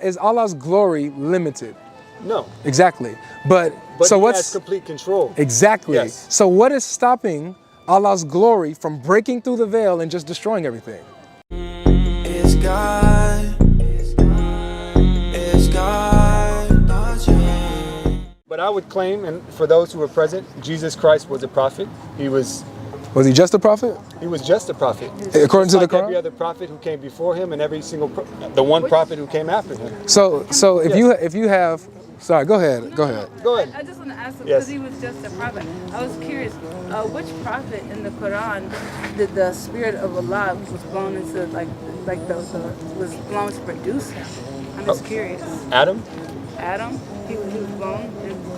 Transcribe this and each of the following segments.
Is Allah's glory limited? No. Exactly. But so he what's has complete control? Exactly. Yes. So what is stopping Allah's glory from breaking through the veil and just destroying everything? It's God. It's God. But I would claim, and for those who were present, Jesus Christ was a prophet. Was he just a prophet? He was just a prophet. According to the Like Quran? every other prophet who came before him, and every single the one prophet who came after him. So if you have, sorry, go ahead. Go ahead. I just want to ask him, Yes. because he was just a prophet. I was curious, which prophet in the Quran did the spirit of Allah was blown into was blown to produce him? I'm just curious. Adam? Adam, he was blown.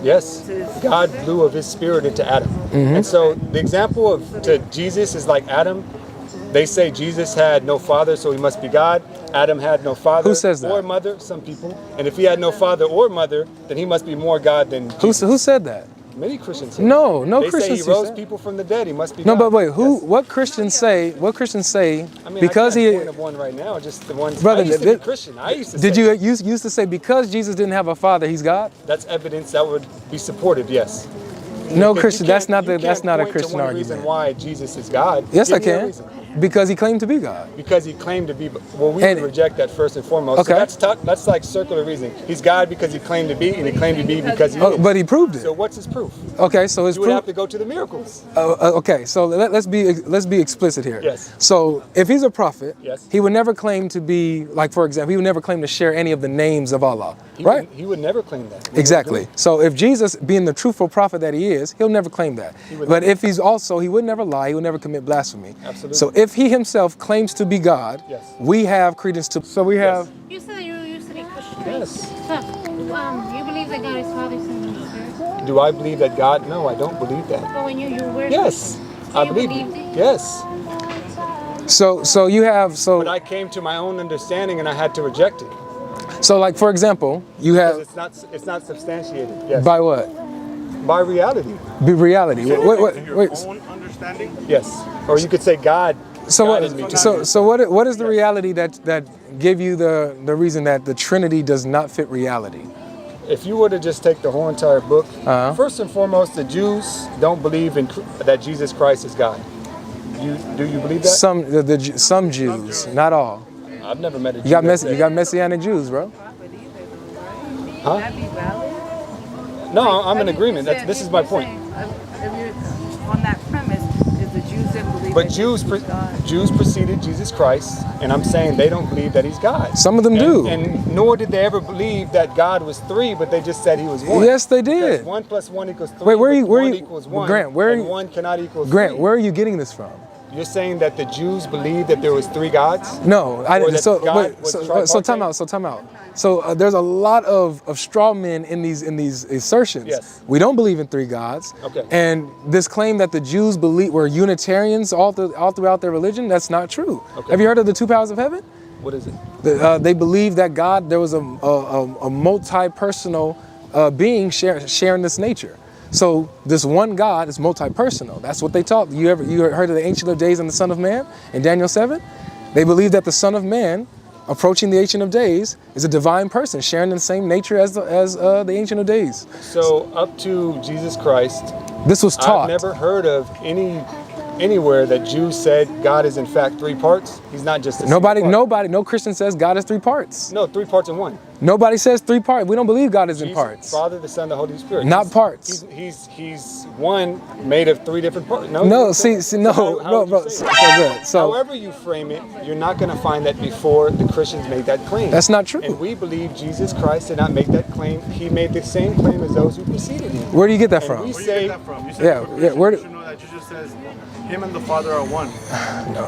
Yes. God blew of his spirit into Adam. And so the example to Jesus is like Adam. They say Jesus had no father, so he must be God. Adam had no father Who says that? or mother, some people. And if he had no father or mother, then he must be more God than Jesus. Who said that? Many Christians say No they Christians say say he rose that. people from the dead. He must be No, God. but wait, Yes. what Christians say? What Christians say? I mean, because I can't he point of one right now, just the ones. Brother, I used to be Christian. I used to did say you used to say because Jesus didn't have a father, he's God? that's evidence that would be supported, yes. No, Because Christian. you That's not can't- the that's not a you can't point to Christian one reason argument. why Jesus is God. Yes, I Give me a can. reason. Because he claimed to be God. Because he claimed to be. Well, we And- would reject that first and foremost. Okay. So that's like circular reasoning. He's God because he claimed to be, and he claimed to be because he Oh, is. but he proved it. So what's his proof? Okay, so his You would proof. have to go to the miracles. Okay, so let's be explicit here. Yes. So if he's a prophet, Yes. he would never claim to be, like, for example, he would never claim to share any of the names of Allah, right? He would never claim that. Exactly. So if Jesus, being the truthful prophet that he is, he'll never claim that. would But never. if he's also, he would never lie, he would never commit blasphemy. Absolutely. So if he himself claims to be God, Yes. we have credence to. So we have. You said you used to be Christian. Yes. So, you believe that God is Father, Son, and Spirit? Do I believe that God? No, I don't believe that. But when you were Yes, So I you believe believed it. it? Yes, So you have. So but I came to my own understanding and I had to reject it so like for example, you because have it's not substantiated. Yes, by what? by reality. Be reality. Wait. Own understanding? Yes, or you could say God. So guided me what? to So it. what is the reality that give you the reason that the Trinity does not fit reality? If you were to just take the whole entire book, Uh-huh. first and foremost, the Jews don't believe that Jesus Christ is God. Do you believe that? Some Jews, not all. I've never met a Jew. You got that said- you got Messianic Jews, bro. Huh? Would that be valid? No, I'm in If you agreement. said- This is if my you're point. saying, if you're on that premise, is the Jews that believe But that Jews Jesus is God? Jews preceded Jesus Christ, and I'm saying they don't believe that he's God. Some of them do. And nor did they ever believe that God was three, but they just said he was one. Yes, they Because did. 1 + 1 = 3. Wait, where but you- where one you- equals 1, Grant, where and you- 1 cannot equal 3. Grant, where are you getting this from? You're saying that the Jews believed that there was 3 gods? No, I Or didn't. that So God wait, was so tripartite? time out. So there's a lot of straw men in these assertions. Yes. We don't believe in 3 gods. Okay. And this claim that the Jews were Unitarians all throughout their religion, that's not true. Okay. Have you heard of the 2 powers of heaven? What is it? They believe that God, there was a multi-personal being sharing this nature. So this one God is multi-personal. That's what they taught. You heard of the Ancient of Days and the Son of Man in Daniel 7? They believe that the Son of Man, approaching the Ancient of Days, is a divine person sharing the same nature as the Ancient of Days. So up to Jesus Christ, This was taught. I've never heard of anywhere that Jews said God is in fact 3 parts. He's not just a single part. No Christian says God is 3 parts. No, 3 parts in 1. Nobody says 3 parts. We don't believe God is in Jesus, parts. Father, the Son, the Holy Spirit. Not parts. He's one made of 3 different parts. No, how bro. would you say So it? good. So However you frame it, you're not going to find that before the Christians made that claim. that's not true. And we believe Jesus Christ did not make that claim. He made the same claim as those who preceded him. Where do you get that And from? we Where do you say, get that from? You said Yeah, for yeah, where Christians, you know that Jesus says him and the Father are one.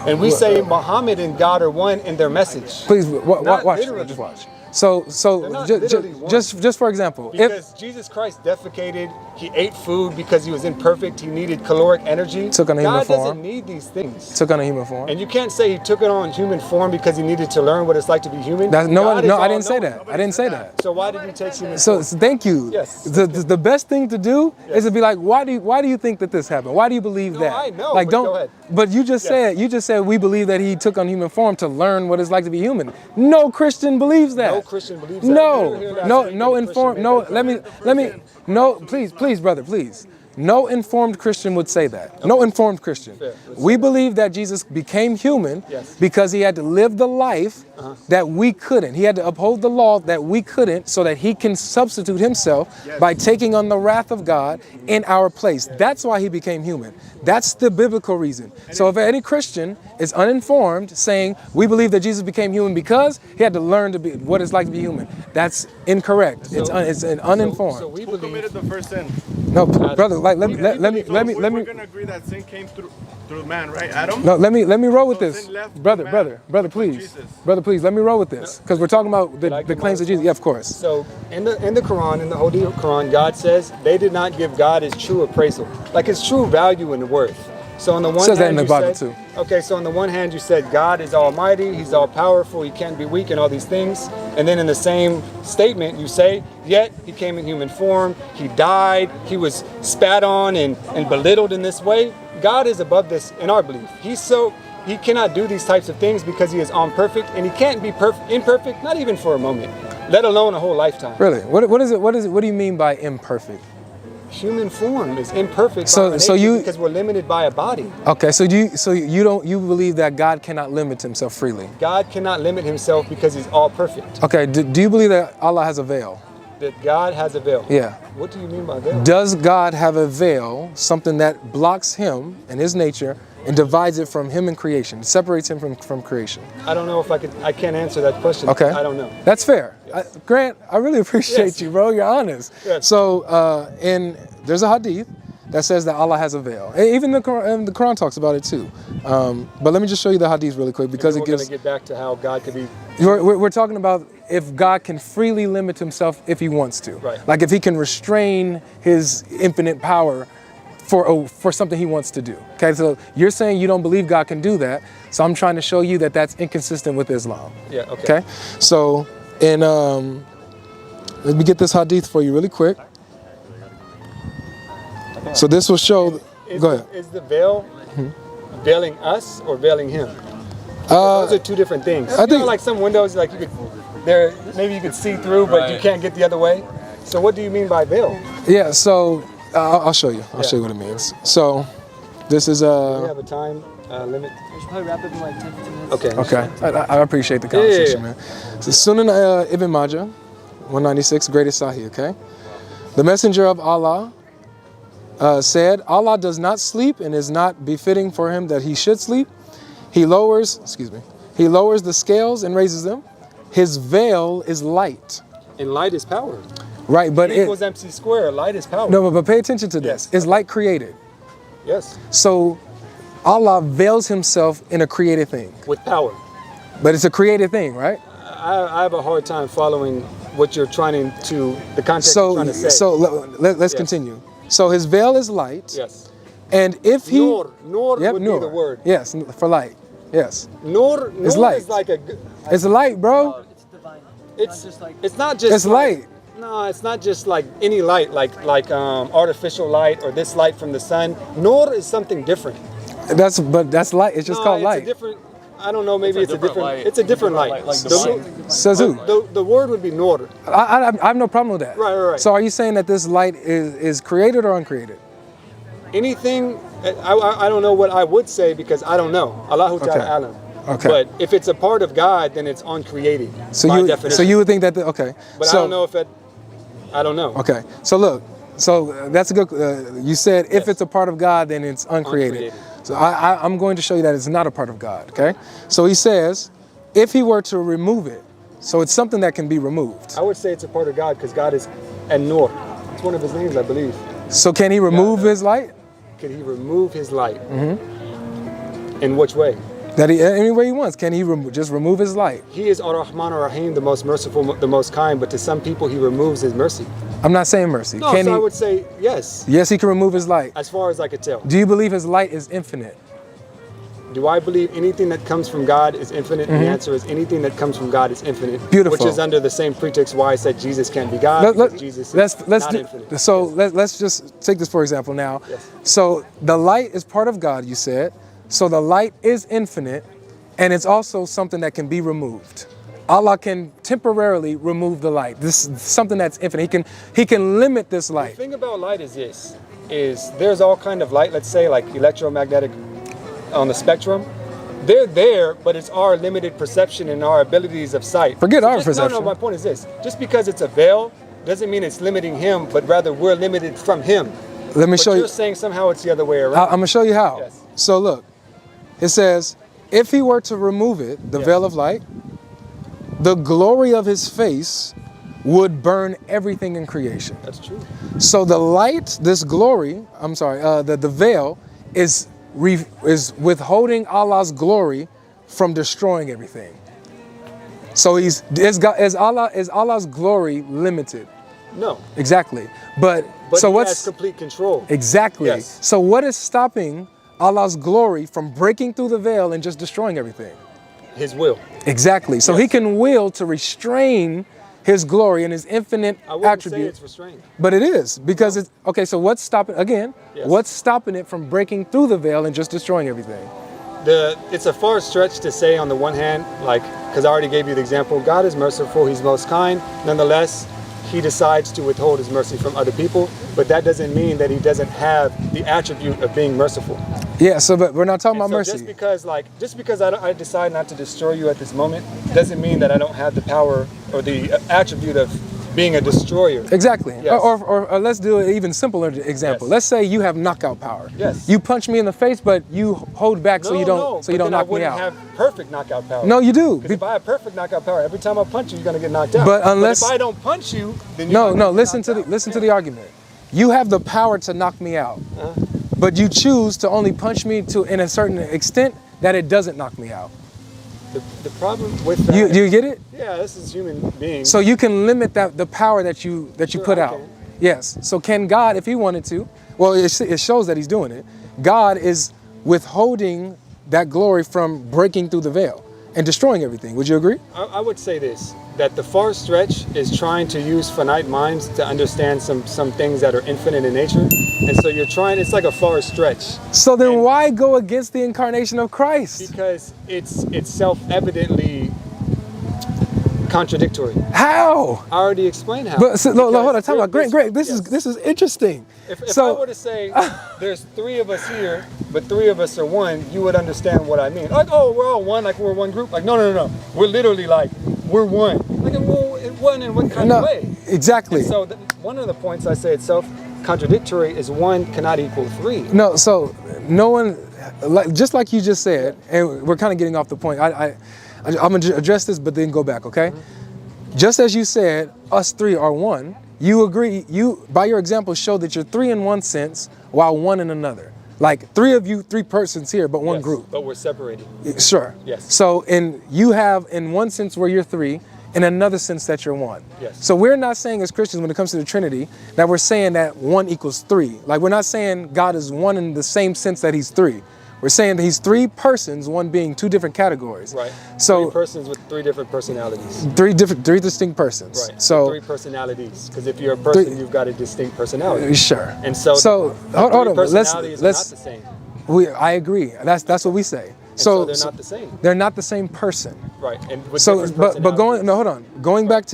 and we say Muhammad and God are one in their message. Please Not watch. literally. Just watch. So They're not literally one. just for example, if Because Jesus Christ defecated, he ate food because he was imperfect, he needed caloric energy. Took on a human God form. doesn't need these things. took on a human form. And you can't say he took it on human form because he needed to learn what it's like to be human. That, God is I didn't say all-knowing. that. I didn't say that. So why did he take human So form? thank you. Yes. The best thing to do is to be like, why do you think that this happened? Why do you believe No, that? I know, Like but don't. go ahead. But you just said we believe that he took on human form to learn what it's like to be human. No Christian believes that. No that. Christian believes that. You never hear that No, speak no of a informed. Christian No, man. let me. No, please, brother, please. No informed Christian would say that. No informed Christian. Fair. We believe that Jesus became human Yes. because he had to live the life that we couldn't. He had to uphold the law that we couldn't so that he can substitute himself by taking on the wrath of God in our place. That's why he became human. That's the biblical reason. So if any Christian is uninformed saying we believe that Jesus became human because he had to learn to be what it's like to be human, that's incorrect. It's an uninformed. So we Who believe. committed the first sin? No, brother, like let me We're gonna agree that sin came through man, right? Adam. no, let me roll with this, sin left brother, man brother, with please, Jesus. brother, please, let me roll with this because we're talking about I the give claims my of Jesus. Yeah, of course. So in the Quran, in the Holy Quran, God says they did not give God his true appraisal, like his true value and worth. So on the one Says that hand, in the you Bible said, too. okay, so on the one hand you said God is almighty, he's all powerful, he can't be weak and all these things. And then in the same statement you say, yet he came in human form, he died, he was spat on and belittled in this way. God is above this in our belief. He cannot do these types of things because he is imperfect, and he can't be imperfect, not even for a moment, let alone a whole lifetime. Really, what is it? What do you mean by imperfect? Human form is imperfect So- by so nature you- because we're limited by a body. Okay, so you believe that God cannot limit himself freely? God cannot limit himself because he's all perfect. Okay, do you believe that Allah has a veil? That God has a veil. Yeah. What do you mean by veil? Does God have a veil, something that blocks him and his nature and divides it from him and creation, separates him from creation? I don't know if I can't answer that question. Okay. I don't know. That's fair. Grant, I really appreciate Yes. you, bro. You're honest. Yes. So, there's a hadith that says that Allah has a veil. And even the Quran talks about it too. But let me just show you the hadith really quick because We're it going gives. to get back to how God could be. We're talking about if God can freely limit himself if he wants to. Right. Like if he can restrain his infinite power for something he wants to do. Okay, so you're saying you don't believe God can do that. So I'm trying to show you that that's inconsistent with Islam. Yeah, okay. Okay, so in let me get this hadith for you really quick. So this will show. Go ahead. Is the veil veiling us or veiling him? Those are two different things. I think- like some windows, like maybe you could see through, but you can't get the other way. So what do you mean by veil? Yeah, so I'll show you. I'll show you what it means. So this is Do we have a time limit? We should probably wrap up in like 10, 15 minutes. Okay. okay. I appreciate the conversation, man. So Sunan Ibn Majah, 196, greatest Sahih. Okay, the Messenger of Allah said, "Allah does not sleep, and is not befitting for him that he should sleep. He lowers the scales and raises them. His veil is light." And light is power. Right, but E equals MC squared. Light is power. no, but pay attention to this. Yes. Is light created? Yes. So Allah veils himself in a created thing, With power. but it's a created thing, right? I have a hard time following what you're trying to, the context you're trying to say. So let's Yes. continue. So his veil is light, Yes. and if he Nur Yep, would nur. be the word. Yes, for light. Yes, Nur light. is like it's light, bro. It's divine. it's just like- it's not just It's light. No, it's not just like any light, like artificial light or this light from the sun. Nur is something different. That's light. It's just No, called it's light. a different. I don't know. Maybe it's a different. light. It's a different light. Like Says who? The word would be nur. I have no problem with that. Right. So are you saying that this light is created or uncreated? Anything. I don't know what I would say because I don't know. Allahu Ta'ala Okay. alam. Okay. But if it's a part of God, then it's uncreated. by definition. So you would think that okay. But so, I don't know if it. I don't know. Okay. So look. So that's a good. You said if Yes. it's a part of God, then it's uncreated. Uncreated. So I'm going to show you that it's not a part of God. Okay. So he says, if he were to remove it, so it's something that can be removed. I would say it's a part of God because God is An-Nur. It's one of his names, I believe. So can he remove his light? Could he remove his light? Mm-hmm. In which way? That he any way he wants. Can he just remove his light? He is Ar-Rahman Ar-Rahim, the most merciful, the most kind, but to some people he removes his mercy. I'm not saying mercy. No, Can so he? I would say yes, Yes, he can remove his light. as far as I could tell. Do you believe his light is infinite? Do I believe anything that comes from God is infinite? The answer is anything that comes from God is infinite. Mm-hmm. Beautiful. Which is under the same pretext why I said Jesus can't be God, because Jesus is not infinite. So let's just take this for example now. Yes. So the light is part of God, you said. So the light is infinite, and it's also something that can be removed. Allah can temporarily remove the light. This is something that's infinite. He can limit this The light. thing about light is this, is there's all kind of light, let's say like electromagnetic on the spectrum. They're there, but it's our limited perception and our abilities of sight. Forget our No, perception. my point is this. Just because it's a veil doesn't mean it's limiting him, but rather we're limited from him. Let me But show you're you. saying somehow it's the other way around. I'm gonna show you how. Yes. So look, it says, if he were to remove it, the Yes. veil of light, the glory of his face would burn everything in creation. That's true. So the light, this glory, the veil is withholding Allah's glory from destroying everything. So is Allah's glory limited? No. Exactly. But But so he what's has complete control. exactly? Yes. So what is stopping Allah's glory from breaking through the veil and just destroying everything? His will. Exactly. So he Yes. can will to restrain his glory and his infinite I wouldn't say attribute. it's restrained. But it is because it's okay. So what's stopping again? Yes. What's stopping it from breaking through the veil and just destroying everything? It's a far stretch to say on the one hand, like, because I already gave you the example, God is merciful, he's most kind. Nonetheless, he decides to withhold his mercy from other people, but that doesn't mean that he doesn't have the attribute of being merciful. Yeah. So, but we're not talking And about so mercy. just because I decide not to destroy you at this moment, doesn't mean that I don't have the power or the attribute of being a destroyer. Exactly. Yes. Or let's do an even simpler example. Yes. Let's say you have knockout power. Yes. You punch me in the face, but you hold back so you don't but then knock I me wouldn't out. have perfect knockout power. No, you do. Because if I have perfect knockout power, every time I punch you, you're gonna get knocked out. But unless- if I don't punch you, then No, you're no. gonna get Listen to knocked out. listen to the argument. You have the power to knock me out, but you choose to only punch me to in a certain extent that it doesn't knock me out. The problem with that, You get it? yeah, this is human beings. So you can limit the power that you Sure, put I out. can. Yes. So can God, if he wanted to, well, it shows that he's doing it. God is withholding that glory from breaking through the veil and destroying everything. Would you agree? I would say this, that the far stretch is trying to use finite minds to understand some things that are infinite in nature. And so you're trying, it's like a far stretch. So then And- why go against the incarnation of Christ? Because it's self-evidently contradictory. How? I already explained how. But so, no, Because hold on, time out. Greg, there's- this yes. is interesting. If so I were to say there's three of us here, but three of us are one, you would understand what I mean. Like, oh, we're all one, like we're one group. Like, no. We're literally like, we're one. Like, well, one in what kind no, of way? exactly. And so one of the points I say itself contradictory is one cannot equal three. No, so no one, just like you just said, and we're kind of getting off the point. I'm gonna address this, but then go back, okay? Just as you said, us three are one. You agree. You, by your example, show that you're three in one sense, while one in another. Like three of you, three persons here, but one Yes, group. But we're separated. Sure. Yes. So you have in one sense where you're three, in another sense that you're one. Yes. So we're not saying as Christians when it comes to the Trinity that we're saying that one equals three. Like we're not saying God is one in the same sense that he's three. We're saying that he's three persons, one being two different categories. Right. So three persons with three different personalities. three distinct persons. Right. So three personalities. Because if you're a person, Three- you've got a distinct personality. sure. And so, hold on. personalities are not the same. I agree. That's what we say. So they're not the same. They're not the same person. Right. And with So, different but going personalities. no, hold on. Going back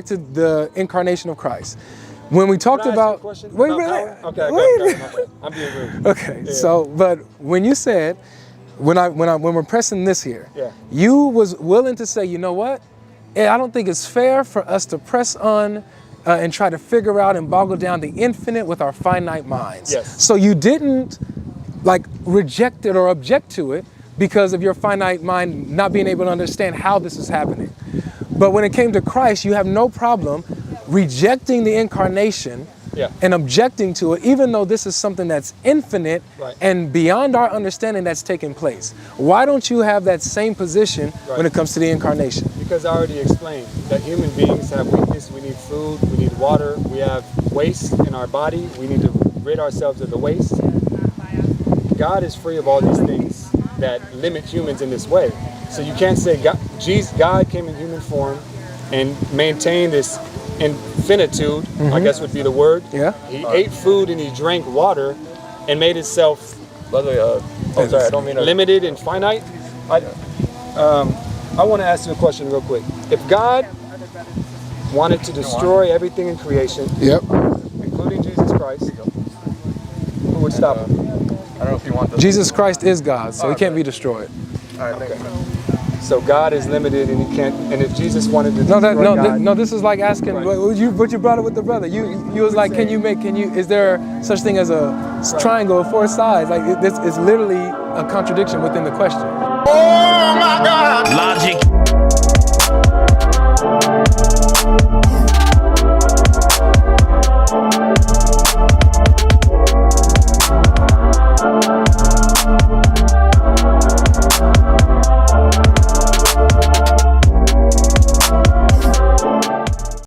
to the incarnation of Christ. When we talked Can I ask you a about question wait, about wait, power? Okay, wait. okay. I'm being rude. Okay, Yeah. so but when you said when we're pressing this here, Yeah. you was willing to say, you know what? I don't think it's fair for us to press on and try to figure out and boggle down the infinite with our finite minds. Yes. So you didn't like reject it or object to it because of your finite mind not being able to understand how this is happening. But when it came to Christ, you have no problem rejecting the incarnation Yeah. and objecting to it, even though this is something that's infinite Right. and beyond our understanding that's taking place. Why don't you have that same position when Right. it comes to the incarnation? Because I already explained that human beings have weakness. We need food, we need water, we have waste in our body. We need to rid ourselves of the waste. God is free of all these things that limit humans in this way. So you can't say God came in human form and maintained this infinitude, I guess would be the word. Yeah. He ate food and he drank water and made himself, by the way, Oh, sorry, I don't mean to. limited and finite. I want to ask you a question real quick. If God wanted to destroy everything in creation, Yep. including Jesus Christ, who would stop him? I don't know if you want this. Jesus Christ is God, so he can't be destroyed. All right, thank you. So God is limited, and he can't. And if Jesus wanted to No, destroy God, no. This is like asking Right. what you brought it with the brother. You was like, is there such thing as a triangle of 4 sides? Like this is literally a contradiction within the question. Logic.